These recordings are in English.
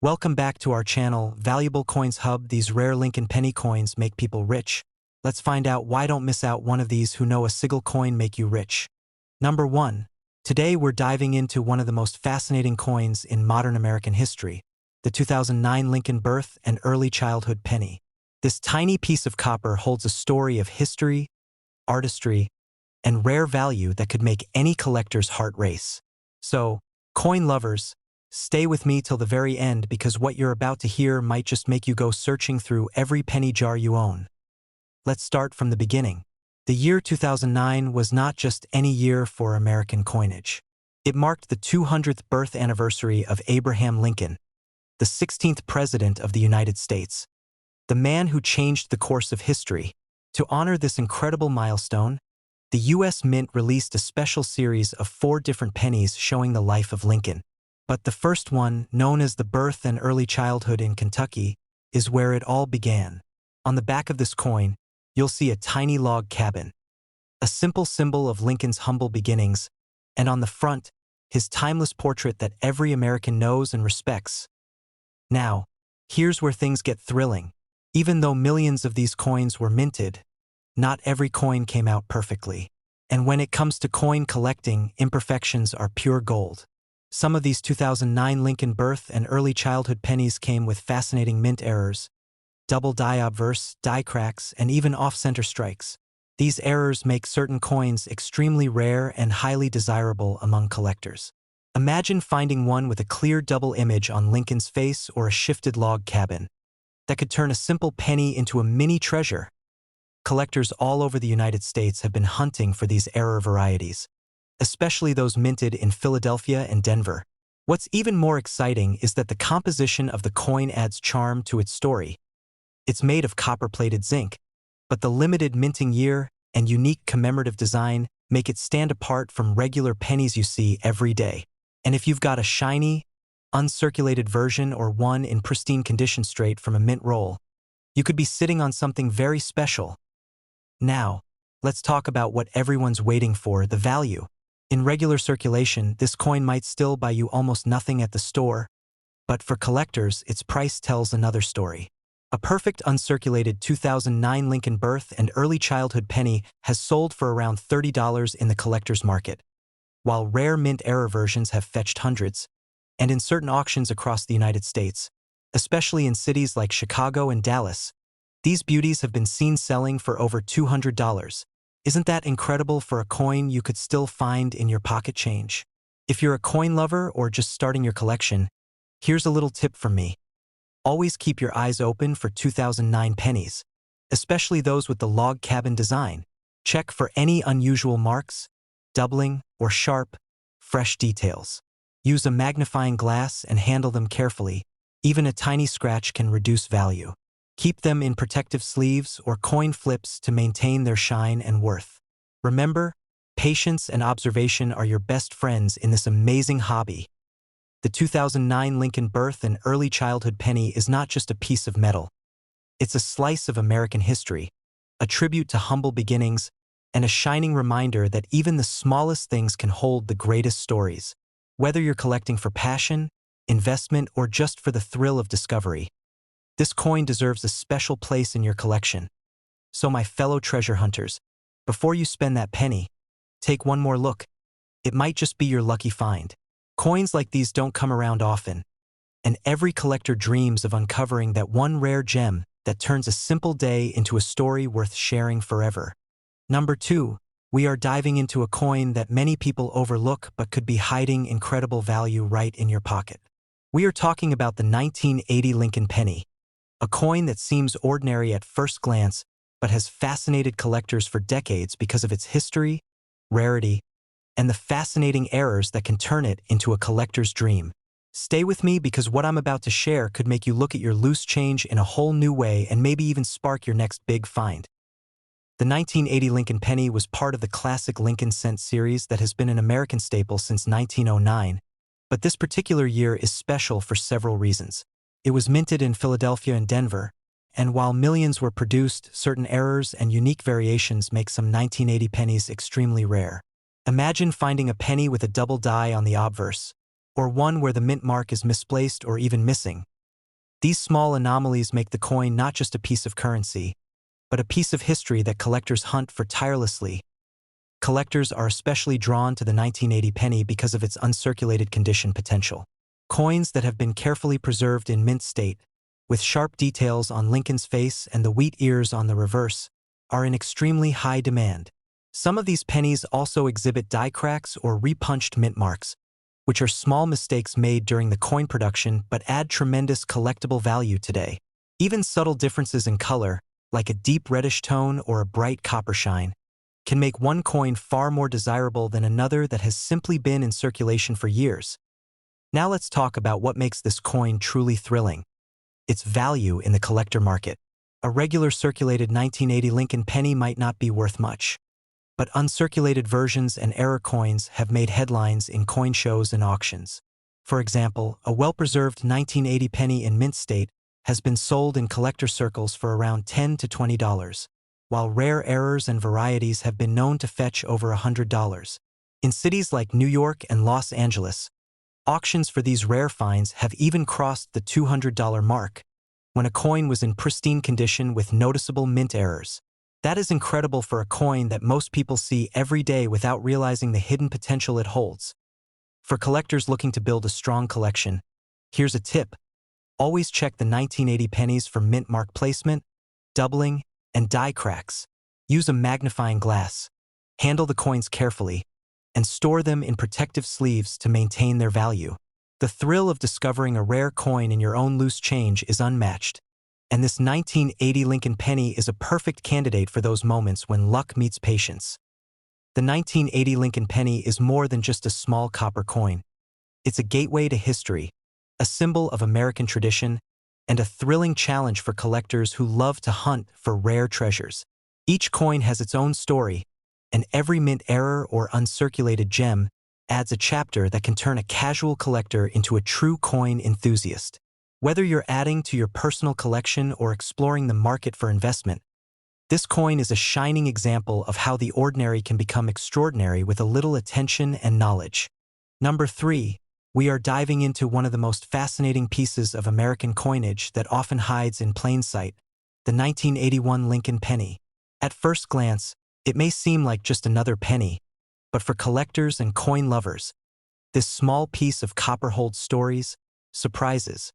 Welcome back to our channel, Valuable Coins Hub. These rare Lincoln penny coins make people rich. Let's find out why. Don't miss out one of these who know a single coin make you rich. Number 1. Today we're diving into one of the most fascinating coins in modern American history, the 2009 Lincoln birth and early childhood penny. This tiny piece of copper holds a story of history, artistry, and rare value that could make any collector's heart race. So, coin lovers, stay with me till the very end because what you're about to hear might just make you go searching through every penny jar you own. Let's start from the beginning. The year 2009 was not just any year for American coinage. It marked the 200th birth anniversary of Abraham Lincoln, the 16th President of the United States, the man who changed the course of history. To honor this incredible milestone, the U.S. Mint released a special series of 4 different pennies showing the life of Lincoln. But the first one, known as the birth and early childhood in Kentucky, is where it all began. On the back of this coin, you'll see a tiny log cabin, a simple symbol of Lincoln's humble beginnings, and on the front, his timeless portrait that every American knows and respects. Now, here's where things get thrilling. Even though millions of these coins were minted, not every coin came out perfectly. And when it comes to coin collecting, imperfections are pure gold. Some of these 2009 Lincoln birth and early childhood pennies came with fascinating mint errors, double die obverse, die cracks, and even off-center strikes. These errors make certain coins extremely rare and highly desirable among collectors. Imagine finding one with a clear double image on Lincoln's face or a shifted log cabin that could turn a simple penny into a mini treasure. Collectors all over the United States have been hunting for these error varieties, especially those minted in Philadelphia and Denver. What's even more exciting is that the composition of the coin adds charm to its story. It's made of copper-plated zinc, but the limited minting year and unique commemorative design make it stand apart from regular pennies you see every day. And if you've got a shiny, uncirculated version or one in pristine condition straight from a mint roll, you could be sitting on something very special. Now, let's talk about what everyone's waiting for, the value. In regular circulation, this coin might still buy you almost nothing at the store, but for collectors, its price tells another story. A perfect uncirculated 2009 Lincoln birth and early childhood penny has sold for around $30 in the collector's market, while rare mint error versions have fetched hundreds, and in certain auctions across the United States, especially in cities like Chicago and Dallas, these beauties have been seen selling for over $200. Isn't that incredible for a coin you could still find in your pocket change? If you're a coin lover or just starting your collection, here's a little tip from me. Always keep your eyes open for 2009 pennies, especially those with the log cabin design. Check for any unusual marks, doubling, or sharp, fresh details. Use a magnifying glass and handle them carefully. Even a tiny scratch can reduce value. Keep them in protective sleeves or coin flips to maintain their shine and worth. Remember, patience and observation are your best friends in this amazing hobby. The 2009 Lincoln birth and early childhood penny is not just a piece of metal. It's a slice of American history, a tribute to humble beginnings, and a shining reminder that even the smallest things can hold the greatest stories. Whether you're collecting for passion, investment, or just for the thrill of discovery, this coin deserves a special place in your collection. So my fellow treasure hunters, before you spend that penny, take one more look. It might just be your lucky find. Coins like these don't come around often, and every collector dreams of uncovering that one rare gem that turns a simple day into a story worth sharing forever. Number 2, we are diving into a coin that many people overlook but could be hiding incredible value right in your pocket. We are talking about the 1980 Lincoln penny, a coin that seems ordinary at first glance but has fascinated collectors for decades because of its history, rarity, and the fascinating errors that can turn it into a collector's dream. Stay with me because what I'm about to share could make you look at your loose change in a whole new way and maybe even spark your next big find. The 1980 Lincoln penny was part of the classic Lincoln cent series that has been an American staple since 1909, but this particular year is special for several reasons. It was minted in Philadelphia and Denver, and while millions were produced, certain errors and unique variations make some 1980 pennies extremely rare. Imagine finding a penny with a double die on the obverse, or one where the mint mark is misplaced or even missing. These small anomalies make the coin not just a piece of currency, but a piece of history that collectors hunt for tirelessly. Collectors are especially drawn to the 1980 penny because of its uncirculated condition potential. Coins that have been carefully preserved in mint state, with sharp details on Lincoln's face and the wheat ears on the reverse, are in extremely high demand. Some of these pennies also exhibit die cracks or repunched mint marks, which are small mistakes made during the coin production but add tremendous collectible value today. Even subtle differences in color, like a deep reddish tone or a bright copper shine, can make one coin far more desirable than another that has simply been in circulation for years. Now let's talk about what makes this coin truly thrilling: its value in the collector market. A regular circulated 1980 Lincoln penny might not be worth much, but uncirculated versions and error coins have made headlines in coin shows and auctions. For example, a well-preserved 1980 penny in mint state has been sold in collector circles for around $10 to $20, while rare errors and varieties have been known to fetch over $100. In cities like New York and Los Angeles, auctions for these rare finds have even crossed the $200 mark, when a coin was in pristine condition with noticeable mint errors. That is incredible for a coin that most people see every day without realizing the hidden potential it holds. For collectors looking to build a strong collection, here's a tip: always check the 1980 pennies for mint mark placement, doubling, and die cracks. Use a magnifying glass, handle the coins carefully, and store them in protective sleeves to maintain their value. The thrill of discovering a rare coin in your own loose change is unmatched, and this 1980 Lincoln penny is a perfect candidate for those moments when luck meets patience. The 1980 Lincoln penny is more than just a small copper coin. It's a gateway to history, a symbol of American tradition, and a thrilling challenge for collectors who love to hunt for rare treasures. Each coin has its own story, and every mint error or uncirculated gem adds a chapter that can turn a casual collector into a true coin enthusiast. Whether you're adding to your personal collection or exploring the market for investment, this coin is a shining example of how the ordinary can become extraordinary with a little attention and knowledge. Number 3. We are diving into one of the most fascinating pieces of American coinage that often hides in plain sight: the 1981 Lincoln penny. At first glance, it may seem like just another penny, but for collectors and coin lovers, this small piece of copper holds stories, surprises,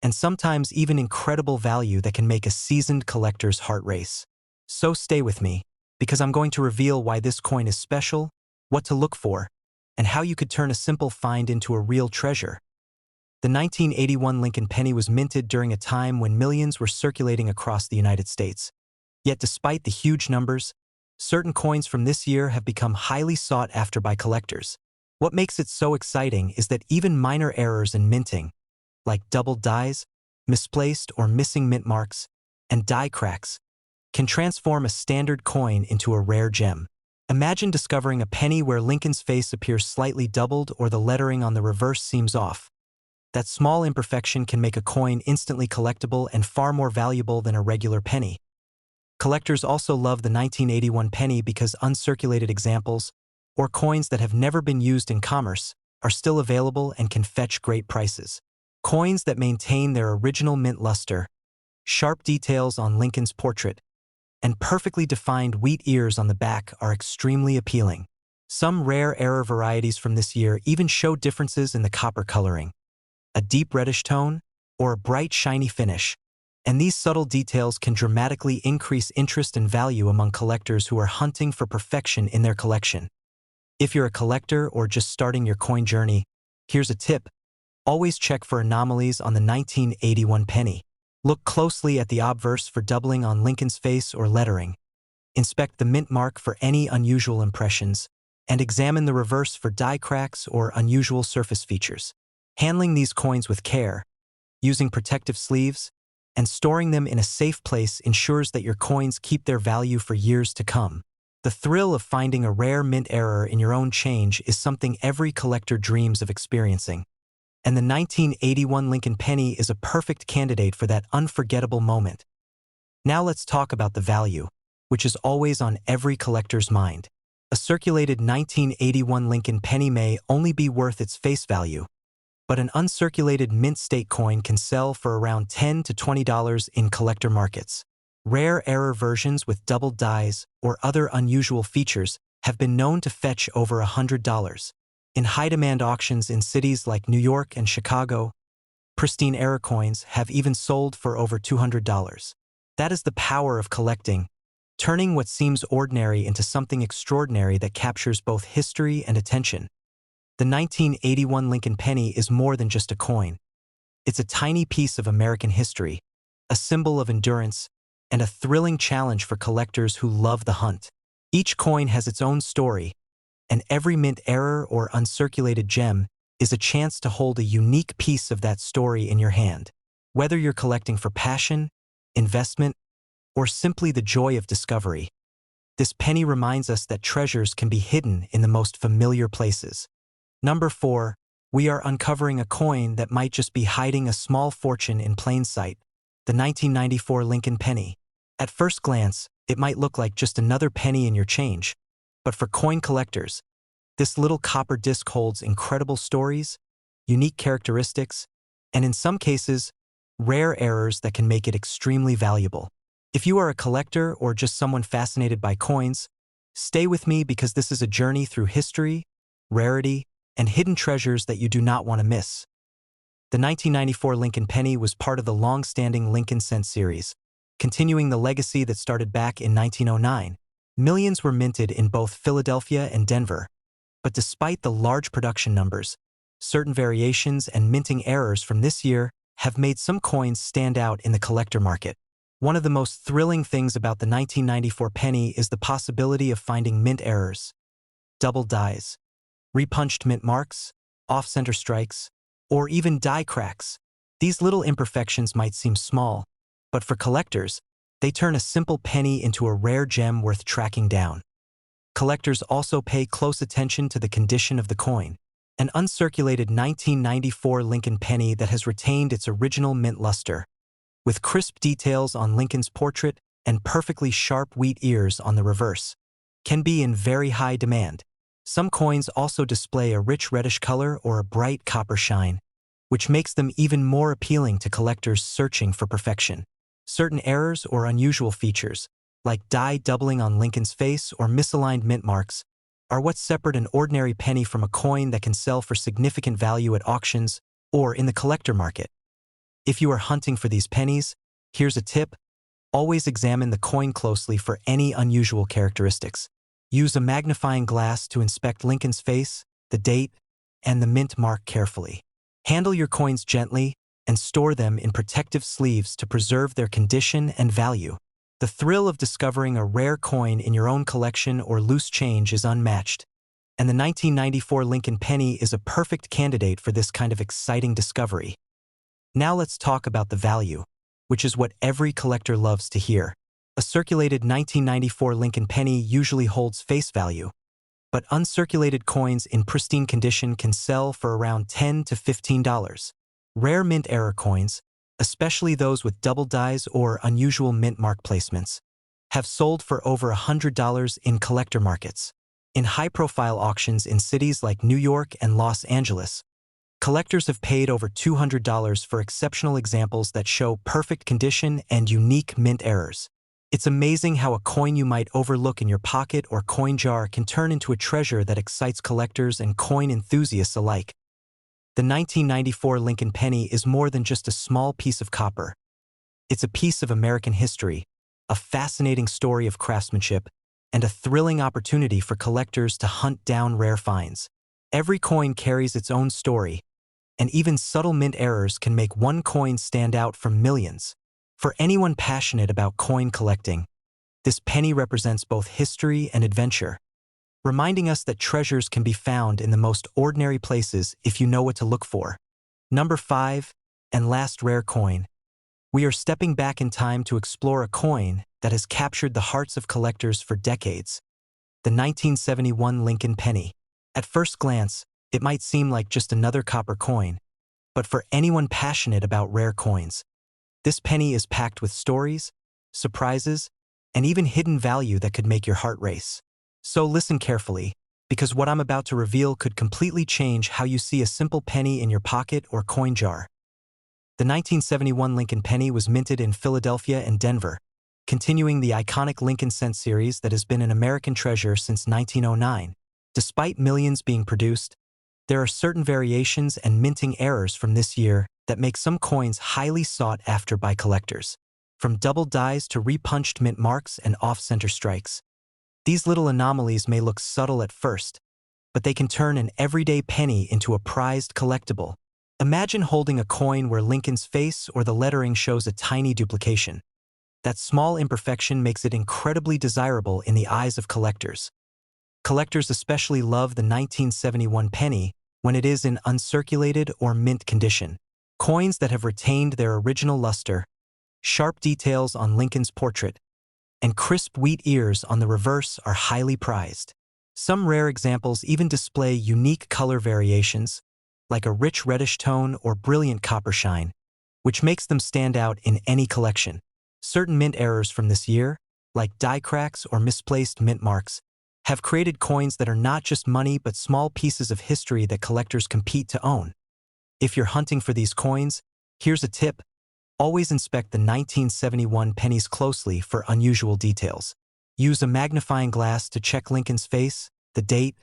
and sometimes even incredible value that can make a seasoned collector's heart race. So stay with me, because I'm going to reveal why this coin is special, what to look for, and how you could turn a simple find into a real treasure. The 1981 Lincoln penny was minted during a time when millions were circulating across the United States. Yet despite the huge numbers, certain coins from this year have become highly sought after by collectors. What makes it so exciting is that even minor errors in minting, like doubled dies, misplaced or missing mint marks, and die cracks, can transform a standard coin into a rare gem. Imagine discovering a penny where Lincoln's face appears slightly doubled or the lettering on the reverse seems off. That small imperfection can make a coin instantly collectible and far more valuable than a regular penny. Collectors also love the 1981 penny because uncirculated examples, or coins that have never been used in commerce, are still available and can fetch great prices. Coins that maintain their original mint luster, sharp details on Lincoln's portrait, and perfectly defined wheat ears on the back are extremely appealing. Some rare error varieties from this year even show differences in the copper coloring, a deep reddish tone, or a bright shiny finish, and these subtle details can dramatically increase interest and value among collectors who are hunting for perfection in their collection. If you're a collector or just starting your coin journey, here's a tip: always check for anomalies on the 1981 penny. Look closely at the obverse for doubling on Lincoln's face or lettering. Inspect the mint mark for any unusual impressions, and examine the reverse for die cracks or unusual surface features. Handling these coins with care, using protective sleeves, and storing them in a safe place ensures that your coins keep their value for years to come. The thrill of finding a rare mint error in your own change is something every collector dreams of experiencing. And the 1981 Lincoln penny is a perfect candidate for that unforgettable moment. Now let's talk about the value, which is always on every collector's mind. A circulated 1981 Lincoln penny may only be worth its face value, but an uncirculated mint state coin can sell for around $10 to $20 in collector markets. Rare error versions with doubled dies or other unusual features have been known to fetch over $100. In high-demand auctions in cities like New York and Chicago, pristine error coins have even sold for over $200. That is the power of collecting, turning what seems ordinary into something extraordinary that captures both history and attention. The 1981 Lincoln penny is more than just a coin. It's a tiny piece of American history, a symbol of endurance, and a thrilling challenge for collectors who love the hunt. Each coin has its own story, and every mint error or uncirculated gem is a chance to hold a unique piece of that story in your hand. Whether you're collecting for passion, investment, or simply the joy of discovery, this penny reminds us that treasures can be hidden in the most familiar places. Number 4, we are uncovering a coin that might just be hiding a small fortune in plain sight, the 1994 Lincoln penny. At first glance, it might look like just another penny in your change, but for coin collectors, this little copper disc holds incredible stories, unique characteristics, and in some cases, rare errors that can make it extremely valuable. If you are a collector or just someone fascinated by coins, stay with me because this is a journey through history, rarity, and hidden treasures that you do not want to miss. The 1994 Lincoln penny was part of the long-standing Lincoln cent series, continuing the legacy that started back in 1909. Millions were minted in both Philadelphia and Denver, but despite the large production numbers, certain variations and minting errors from this year have made some coins stand out in the collector market. One of the most thrilling things about the 1994 penny is the possibility of finding mint errors, double dies, repunched mint marks, off-center strikes, or even die cracks. These little imperfections might seem small, but for collectors, they turn a simple penny into a rare gem worth tracking down. Collectors also pay close attention to the condition of the coin. An uncirculated 1994 Lincoln penny that has retained its original mint luster, with crisp details on Lincoln's portrait and perfectly sharp wheat ears on the reverse, can be in very high demand. Some coins also display a rich reddish color or a bright copper shine, which makes them even more appealing to collectors searching for perfection. Certain errors or unusual features, like die doubling on Lincoln's face or misaligned mint marks, are what separate an ordinary penny from a coin that can sell for significant value at auctions or in the collector market. If you are hunting for these pennies, here's a tip: always examine the coin closely for any unusual characteristics. Use a magnifying glass to inspect Lincoln's face, the date, and the mint mark carefully. Handle your coins gently and store them in protective sleeves to preserve their condition and value. The thrill of discovering a rare coin in your own collection or loose change is unmatched, and the 1994 Lincoln penny is a perfect candidate for this kind of exciting discovery. Now let's talk about the value, which is what every collector loves to hear. A circulated 1994 Lincoln penny usually holds face value, but uncirculated coins in pristine condition can sell for around $10 to $15. Rare mint error coins, especially those with double dies or unusual mint mark placements, have sold for over $100 in collector markets. In high-profile auctions in cities like New York and Los Angeles, collectors have paid over $200 for exceptional examples that show perfect condition and unique mint errors. It's amazing how a coin you might overlook in your pocket or coin jar can turn into a treasure that excites collectors and coin enthusiasts alike. The 1994 Lincoln penny is more than just a small piece of copper. It's a piece of American history, a fascinating story of craftsmanship, and a thrilling opportunity for collectors to hunt down rare finds. Every coin carries its own story, and even subtle mint errors can make one coin stand out from millions. For anyone passionate about coin collecting, this penny represents both history and adventure, reminding us that treasures can be found in the most ordinary places if you know what to look for. Number 5, and last rare coin. We are stepping back in time to explore a coin that has captured the hearts of collectors for decades: the 1971 Lincoln penny. At first glance, it might seem like just another copper coin, but for anyone passionate about rare coins, this penny is packed with stories, surprises, and even hidden value that could make your heart race. So listen carefully, because what I'm about to reveal could completely change how you see a simple penny in your pocket or coin jar. The 1971 Lincoln penny was minted in Philadelphia and Denver, continuing the iconic Lincoln cent series that has been an American treasure since 1909. Despite millions being produced, there are certain variations and minting errors from this year that make some coins highly sought after by collectors. From double dies to repunched mint marks and off-center strikes. These little anomalies may look subtle at first, but they can turn an everyday penny into a prized collectible. Imagine holding a coin where Lincoln's face or the lettering shows a tiny duplication. That small imperfection makes it incredibly desirable in the eyes of collectors. Collectors especially love the 1971 penny when it is in uncirculated or mint condition. Coins that have retained their original luster, sharp details on Lincoln's portrait, and crisp wheat ears on the reverse are highly prized. Some rare examples even display unique color variations, like a rich reddish tone or brilliant copper shine, which makes them stand out in any collection. Certain mint errors from this year, like die cracks or misplaced mint marks, have created coins that are not just money but small pieces of history that collectors compete to own. If you're hunting for these coins, here's a tip. Always inspect the 1971 pennies closely for unusual details. Use a magnifying glass to check Lincoln's face, the date,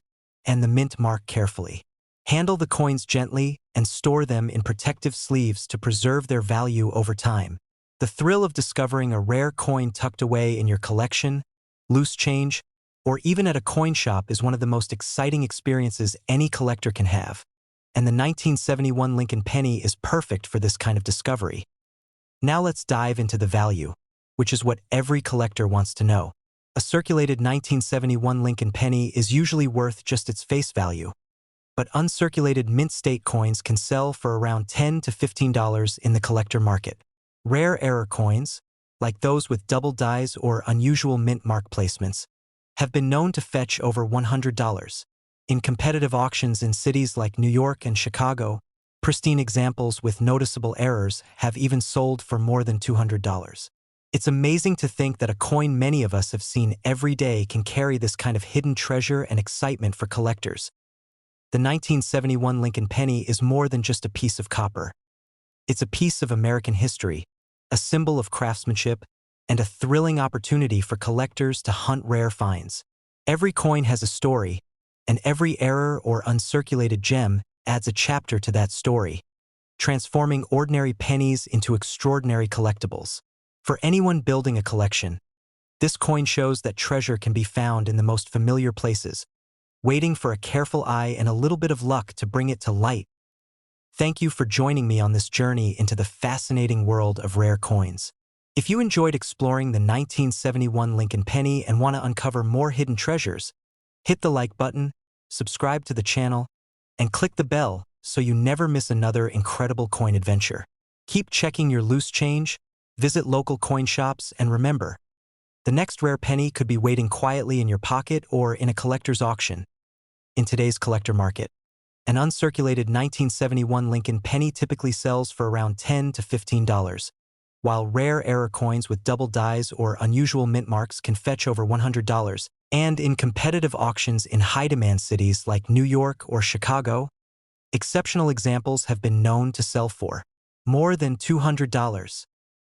and the mint mark carefully. Handle the coins gently and store them in protective sleeves to preserve their value over time. The thrill of discovering a rare coin tucked away in your collection, loose change, or even at a coin shop is one of the most exciting experiences any collector can have. And the 1971 Lincoln penny is perfect for this kind of discovery. Now let's dive into the value, which is what every collector wants to know. A circulated 1971 Lincoln penny is usually worth just its face value, but uncirculated mint state coins can sell for around $10 to $15 in the collector market. Rare error coins, like those with double dies or unusual mint mark placements, have been known to fetch over $100. In competitive auctions in cities like New York and Chicago, pristine examples with noticeable errors have even sold for more than $200. It's amazing to think that a coin many of us have seen every day can carry this kind of hidden treasure and excitement for collectors. The 1971 Lincoln penny is more than just a piece of copper. It's a piece of American history, a symbol of craftsmanship, and a thrilling opportunity for collectors to hunt rare finds. Every coin has a story, and every error or uncirculated gem adds a chapter to that story, transforming ordinary pennies into extraordinary collectibles. For anyone building a collection, this coin shows that treasure can be found in the most familiar places, waiting for a careful eye and a little bit of luck to bring it to light. Thank you for joining me on this journey into the fascinating world of rare coins. If you enjoyed exploring the 1971 Lincoln penny and want to uncover more hidden treasures, hit the like button, subscribe to the channel, and click the bell so you never miss another incredible coin adventure. Keep checking your loose change, visit local coin shops, and remember, the next rare penny could be waiting quietly in your pocket or in a collector's auction. In today's collector market, an uncirculated 1971 Lincoln penny typically sells for around $10 to $15, while rare error coins with double dies or unusual mint marks can fetch over $100. And in competitive auctions in high-demand cities like New York or Chicago, exceptional examples have been known to sell for more than $200.